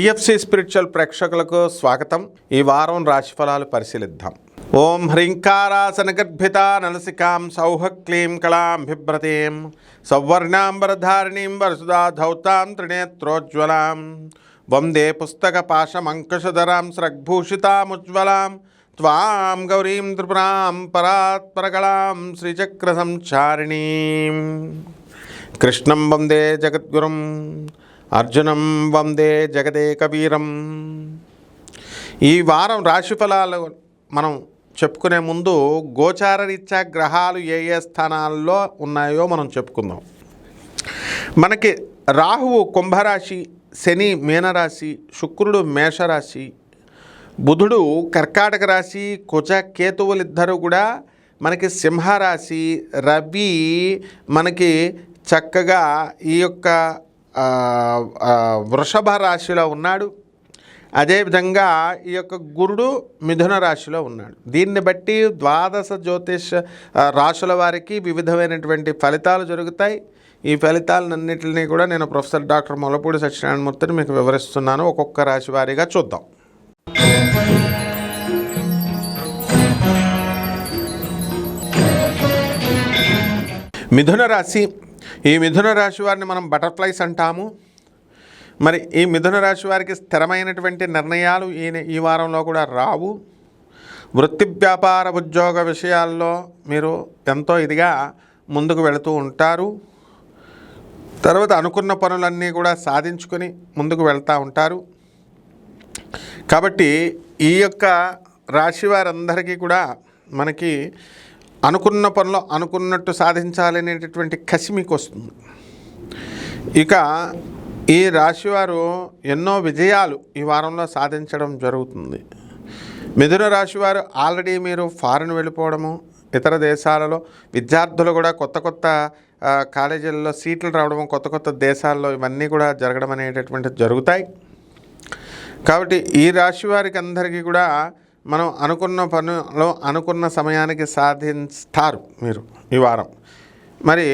TFC spiritual ప్రేక్షకులకు స్వాగతం. ఈ వారం రాశిఫలాలు పరిశీలిద్దాం. ఓం హ్రీంకారాసనగర్భిత నలసికాం సౌహ క్లీం కళాం బిభ్రతీం సౌవర్ణాంబరధారిణీం వరసుదా ధౌతాం త్రినేత్రోజ్వలాం వందే పుస్తక పాశమంకుశధరాం స్రగ్భూషితాముజ్వలాం త్వాం గౌరీం త్రిపురాం పరాత్పరకళాం శ్రీచక్ర సంచారిణీం కృష్ణం వందే జగద్గురుం అర్జునం వందే జగదేకవీరం. ఈ వారం రాశిఫలాలు మనం చెప్పుకునే ముందు గోచార రీత్యా గ్రహాలు ఏ ఏ స్థానాల్లో ఉన్నాయో మనం చెప్పుకుందాం. మనకి రాహువు కుంభరాశి, శని మీనరాశి, శుక్రుడు మేషరాశి, బుధుడు కర్కాటక రాశి, కుజ కేతువులిద్దరూ కూడా మనకి సింహరాశి, రవి మనకి చక్కగా ఈ యొక్క వృషభ రాశిలో ఉన్నాడు. అదేవిధంగా ఈ యొక్క గురుడు మిథున రాశిలో ఉన్నాడు. దీన్ని బట్టి ద్వాదశ జ్యోతిష్ రాశుల వారికి వివిధమైనటువంటి ఫలితాలు జరుగుతాయి. ఈ ఫలితాలన్నింటినీ కూడా నేను ప్రొఫెసర్ డాక్టర్ ముల్లపూడి సత్యనారాయణమూర్తిని మీకు వివరిస్తున్నాను. ఒక్కొక్క రాశి వారీగా చూద్దాం. మిథున రాశి. ఈ మిథున రాశి వారిని మనం బటర్ఫ్లైస్ అంటాము. మరి ఈ మిథున రాశి వారికి స్థిరమైనటువంటి నిర్ణయాలు ఈ వారంలో కూడా రావు. వృత్తి వ్యాపార ఉద్యోగ విషయాల్లో మీరు ఎంతో ఇదిగా ముందుకు వెళుతూ ఉంటారు. తర్వాత అనుకున్న పనులన్నీ కూడా సాధించుకొని ముందుకు వెళ్తూ ఉంటారు. కాబట్టి ఈ యొక్క రాశి వారందరికీ కూడా మనకి అనుకున్న పనులు అనుకున్నట్టు సాధించాలనేటటువంటి కసి మీకు వస్తుంది. ఇక ఈ రాశివారు ఎన్నో విజయాలు ఈ వారంలో సాధించడం జరుగుతుంది. మిథున రాశివారు ఆల్రెడీ మీరు ఫారెన్ వెళ్ళిపోవడము, ఇతర దేశాలలో విద్యార్థులు కూడా కొత్త కొత్త కాలేజీల్లో సీట్లు రావడము, కొత్త కొత్త దేశాల్లో ఇవన్నీ కూడా జరగడం అనేటటువంటివి జరుగుతాయి. కాబట్టి ఈ రాశి వారికి అందరికీ కూడా మనం అనుకున్న పనులు అనుకున్న సమయానికి సాధిస్తారు మీరు ఈ వారం. మరి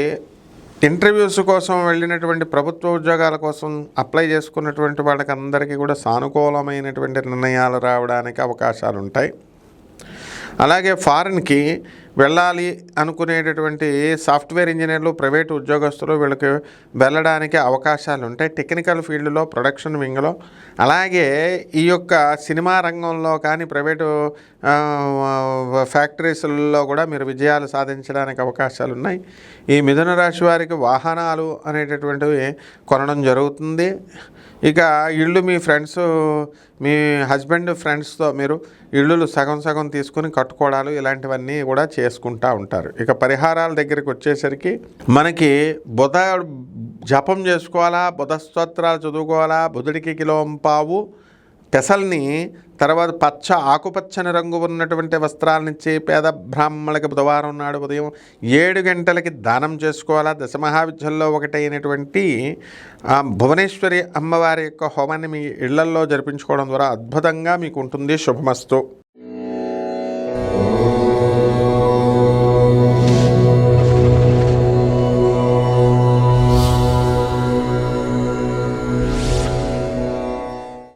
ఇంటర్వ్యూస్ కోసం వెళ్ళినటువంటి ప్రభుత్వ ఉద్యోగాల కోసం అప్లై చేసుకున్నటువంటి వాళ్ళకి అందరికీ కూడా సానుకూలమైనటువంటి నిర్ణయాలు రావడానికి అవకాశాలు ఉంటాయి. అలాగే ఫారిన్కి వెళ్ళాలి అనుకునేటటువంటి సాఫ్ట్వేర్ ఇంజనీర్లు, ప్రైవేటు ఉద్యోగస్తులు వీళ్ళకి వెళ్ళడానికి అవకాశాలు ఉంటాయి. టెక్నికల్ ఫీల్డ్లో, ప్రొడక్షన్ వింగ్లో, అలాగే ఈ యొక్క సినిమా రంగంలో కానీ ప్రైవేటు ఫ్యాక్టరీస్లలో కూడా మీరు విజయాలు సాధించడానికి అవకాశాలు ఉన్నాయి. ఈ మిథున రాశి వారికి వాహనాలు అనేటటువంటివి కొనడం జరుగుతుంది. ఇక ఇళ్ళు మీ ఫ్రెండ్స్, మీ హస్బెండ్ ఫ్రెండ్స్తో మీరు ఇళ్ళు సగం సగం తీసుకుని కట్టుకోవడాలు ఇలాంటివన్నీ కూడా చేసుకుంటూ ఉంటారు. ఇక పరిహారాల దగ్గరికి వచ్చేసరికి మనకి బుధ జపం చేసుకోవాలా, బుధ స్తోత్రాలు చదువుకోవాలా, బుధుడికి కిలోంపావు పెసల్ని, తర్వాత ఆకుపచ్చని రంగు ఉన్నటువంటి వస్త్రాలనిచ్చి పేద బ్రాహ్మణులకి బుధవారం నాడు ఉదయం 7 గంటలకి దానం చేసుకోవాలా. దశమహావిద్యల్లో ఒకటైనటువంటి భువనేశ్వరి అమ్మవారి యొక్క హోమాన్ని మీ ఇళ్లల్లో జరిపించుకోవడం ద్వారా అద్భుతంగా మీకు ఉంటుంది. శుభమస్తు.